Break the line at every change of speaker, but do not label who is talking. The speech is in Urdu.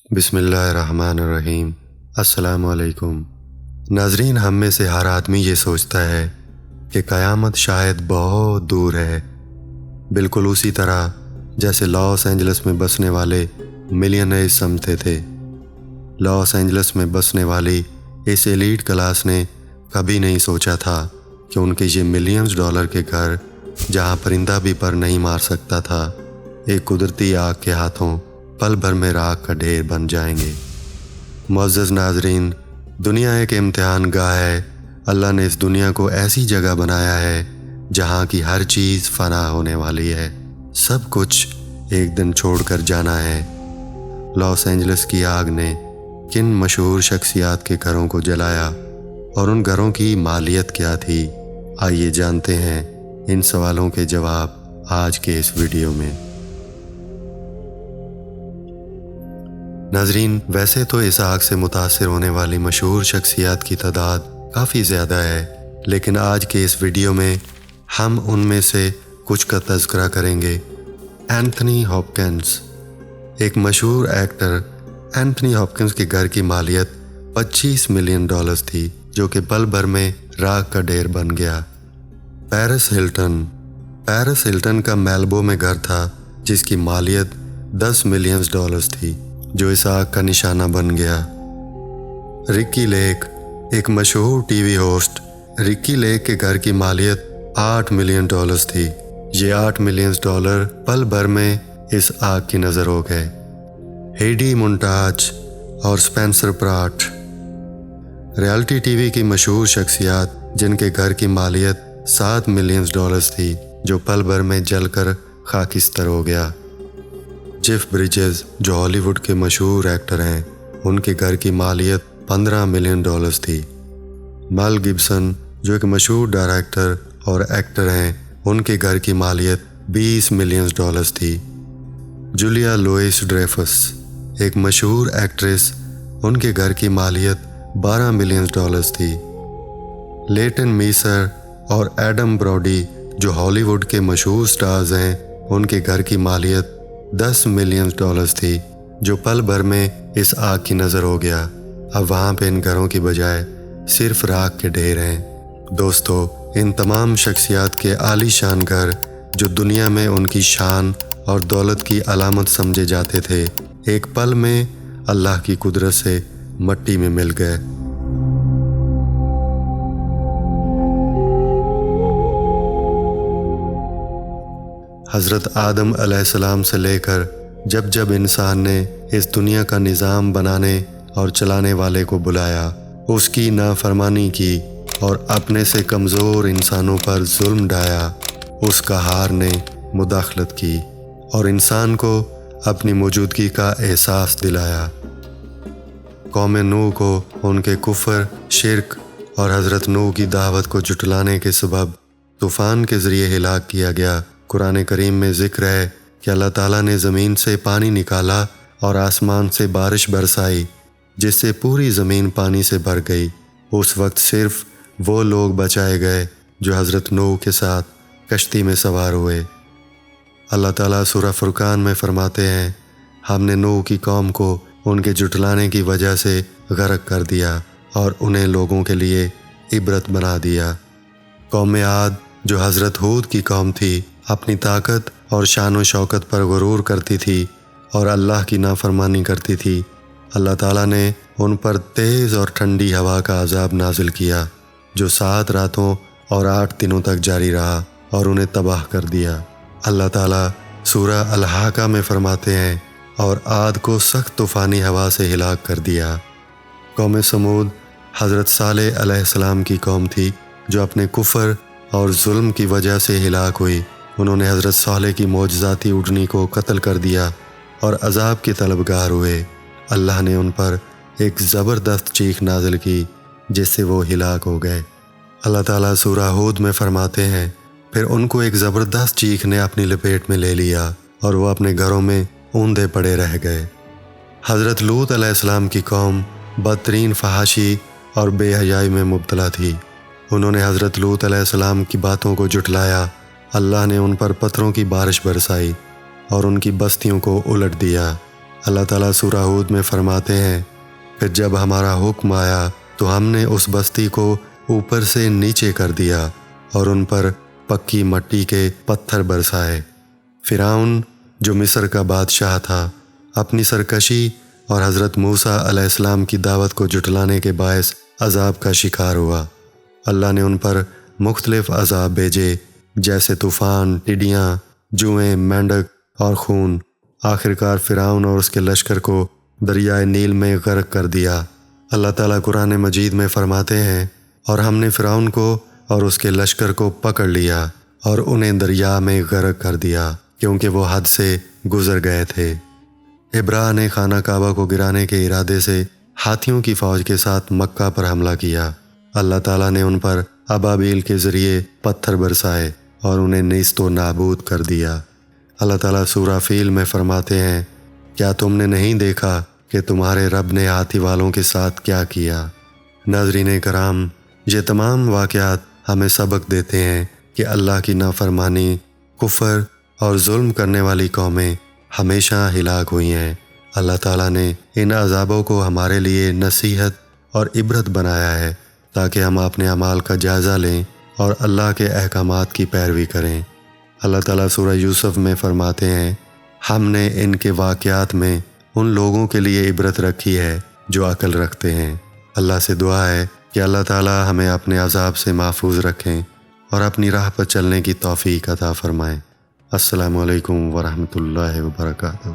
بسم اللہ الرحمن الرحیم۔ السلام علیکم ناظرین، ہم میں سے ہر آدمی یہ سوچتا ہے کہ قیامت شاید بہت دور ہے، بالکل اسی طرح جیسے لاس اینجلس میں بسنے والے ملینئرز سمجھتے تھے۔ لاس اینجلس میں بسنے والی اس ایلیٹ کلاس نے کبھی نہیں سوچا تھا کہ ان کے یہ ملینز ڈالر کے گھر، جہاں پرندہ بھی پر نہیں مار سکتا تھا، ایک قدرتی آگ کے ہاتھوں پل بھر میں راکھ کا ڈھیر بن جائیں گے۔ معزز ناظرین، دنیا ایک امتحان گاہ ہے۔ اللہ نے اس دنیا کو ایسی جگہ بنایا ہے جہاں کی ہر چیز فنا ہونے والی ہے، سب کچھ ایک دن چھوڑ کر جانا ہے۔ لاس اینجلس کی آگ نے کن مشہور شخصیات کے گھروں کو جلایا اور ان گھروں کی مالیت کیا تھی؟ آئیے جانتے ہیں ان سوالوں کے جواب آج کے اس ویڈیو میں۔ ناظرین، ویسے تو اس آگ سے متاثر ہونے والی مشہور شخصیات کی تعداد کافی زیادہ ہے، لیکن آج کے اس ویڈیو میں ہم ان میں سے کچھ کا تذکرہ کریں گے۔ اینتھنی ہاپکنس، ایک مشہور ایکٹر اینتھنی ہاپکنس کے گھر کی مالیت $25 ملین تھی، جو کہ پل بھر میں راکھ کا ڈھیر بن گیا۔ پیرس ہلٹن کا میلبو میں گھر تھا جس کی مالیت $10 ملین تھی، جو اس آگ کا نشانہ بن گیا۔ رکی لیک، ایک مشہور ٹی وی ہوسٹ، رکی لیک کے گھر کی مالیت $8 ملین تھی۔ یہ $8 ملین پل بھر میں اس آگ کی نظر ہو گئے۔ ہیڈی مونٹاج اور Spencer Pratt, reality T V کی مشہور شخصیات جن کے گھر کی مالیت $7 ملین تھی، جو پل بھر میں جل کر خاکستر ہو گیا۔ جیف بریجز، جو ہالی ووڈ کے مشہور ایکٹر ہیں، ان کے گھر کی مالیت $15 ملین تھی۔ مل گبسن، جو ایک مشہور ڈائریکٹر اور ایکٹر ہیں، ان کے گھر کی مالیت $20 ملین تھی۔ جولیا لوئس ڈریفس، ایک مشہور ایکٹریس، ان کے گھر کی مالیت $12 ملین تھی۔ لیٹن میسر اور ایڈم براڈی، جو ہالی ووڈ کے مشہور سٹارز ہیں، ان کے گھر کی مالیت $10 ملین تھی، جو پل بھر میں اس آگ کی نظر ہو گیا۔ اب وہاں پہ ان گھروں کی بجائے صرف راکھ کے ڈھیر ہیں۔ دوستو، ان تمام شخصیات کے عالی شان گھر، جو دنیا میں ان کی شان اور دولت کی علامت سمجھے جاتے تھے، ایک پل میں اللہ کی قدرت سے مٹی میں مل گئے۔ حضرت آدم علیہ السلام سے لے کر جب انسان نے اس دنیا کا نظام بنانے اور چلانے والے کو بلایا، اس کی نافرمانی کی اور اپنے سے کمزور انسانوں پر ظلم ڈھایا، اس قہار نے مداخلت کی اور انسان کو اپنی موجودگی کا احساس دلایا۔ قوم نوح کو ان کے کفر، شرک اور حضرت نوح کی دعوت کو جھٹلانے کے سبب طوفان کے ذریعے ہلاک کیا گیا۔ قرآن کریم میں ذکر ہے کہ اللہ تعالیٰ نے زمین سے پانی نکالا اور آسمان سے بارش برسائی، جس سے پوری زمین پانی سے بھر گئی۔ اس وقت صرف وہ لوگ بچائے گئے جو حضرت نوح کے ساتھ کشتی میں سوار ہوئے۔ اللہ تعالیٰ سورہ فرقان میں فرماتے ہیں، ہم نے نوح کی قوم کو ان کے جھٹلانے کی وجہ سے غرق کر دیا اور انہیں لوگوں کے لیے عبرت بنا دیا۔ قوم عاد، جو حضرت ہود کی قوم تھی، اپنی طاقت اور شان و شوکت پر غرور کرتی تھی اور اللہ کی نافرمانی کرتی تھی۔ اللہ تعالیٰ نے ان پر تیز اور ٹھنڈی ہوا کا عذاب نازل کیا، جو 7 راتوں اور 8 دنوں تک جاری رہا اور انہیں تباہ کر دیا۔ اللہ تعالیٰ سورہ الحاقہ میں فرماتے ہیں، اور عاد کو سخت طوفانی ہوا سے ہلاک کر دیا۔ قوم سمود حضرت صالح علیہ السلام کی قوم تھی، جو اپنے کفر اور ظلم کی وجہ سے ہلاک ہوئی۔ انہوں نے حضرت صالح کی معجزاتی اونٹنی کو قتل کر دیا اور عذاب کے طلبگار ہوئے۔ اللہ نے ان پر ایک زبردست چیخ نازل کی جس سے وہ ہلاک ہو گئے۔ اللہ تعالیٰ سورہ ہود میں فرماتے ہیں، پھر ان کو ایک زبردست چیخ نے اپنی لپیٹ میں لے لیا اور وہ اپنے گھروں میں اوندے پڑے رہ گئے۔ حضرت لوط علیہ السلام کی قوم بدترین فحاشی اور بے حیائی میں مبتلا تھی۔ انہوں نے حضرت لوط علیہ السلام کی باتوں کو جھٹلایا۔ اللہ نے ان پر پتھروں کی بارش برسائی اور ان کی بستیوں کو الٹ دیا۔ اللہ تعالیٰ سورہ ہود میں فرماتے ہیں، پھر جب ہمارا حکم آیا تو ہم نے اس بستی کو اوپر سے نیچے کر دیا اور ان پر پکی مٹی کے پتھر برسائے۔ فرعون جو مصر کا بادشاہ تھا، اپنی سرکشی اور حضرت موسیٰ علیہ السلام کی دعوت کو جھٹلانے کے باعث عذاب کا شکار ہوا۔ اللہ نے ان پر مختلف عذاب بھیجے، جیسے طوفان، ٹڈیاں، جوئیں، مینڈک اور خون۔ آخرکار فرعون اور اس کے لشکر کو دریائے نیل میں غرق کر دیا۔ اللہ تعالیٰ قرآن مجید میں فرماتے ہیں، اور ہم نے فرعون کو اور اس کے لشکر کو پکڑ لیا اور انہیں دریا میں غرق کر دیا، کیونکہ وہ حد سے گزر گئے تھے۔ ابراہ نے خانہ کعبہ کو گرانے کے ارادے سے ہاتھیوں کی فوج کے ساتھ مکہ پر حملہ کیا۔ اللہ تعالیٰ نے ان پر ابابیل کے ذریعے پتھر برسائے اور انہیں نیست و نابود کر دیا۔ اللہ تعالیٰ سورہ فیل میں فرماتے ہیں، کیا تم نے نہیں دیکھا کہ تمہارے رب نے ہاتھی والوں کے ساتھ کیا کیا؟ ناظرین کرام، یہ تمام واقعات ہمیں سبق دیتے ہیں کہ اللہ کی نافرمانی، کفر اور ظلم کرنے والی قومیں ہمیشہ ہلاک ہوئی ہیں۔ اللہ تعالیٰ نے ان عذابوں کو ہمارے لیے نصیحت اور عبرت بنایا ہے تاکہ ہم اپنے اعمال کا جائزہ لیں اور اللہ کے احکامات کی پیروی کریں۔ اللہ تعالیٰ سورہ یوسف میں فرماتے ہیں، ہم نے ان کے واقعات میں ان لوگوں کے لیے عبرت رکھی ہے جو عقل رکھتے ہیں۔ اللہ سے دعا ہے کہ اللہ تعالیٰ ہمیں اپنے عذاب سے محفوظ رکھیں اور اپنی راہ پر چلنے کی توفیق عطا فرمائیں۔ السلام علیکم ورحمۃ اللہ وبرکاتہ۔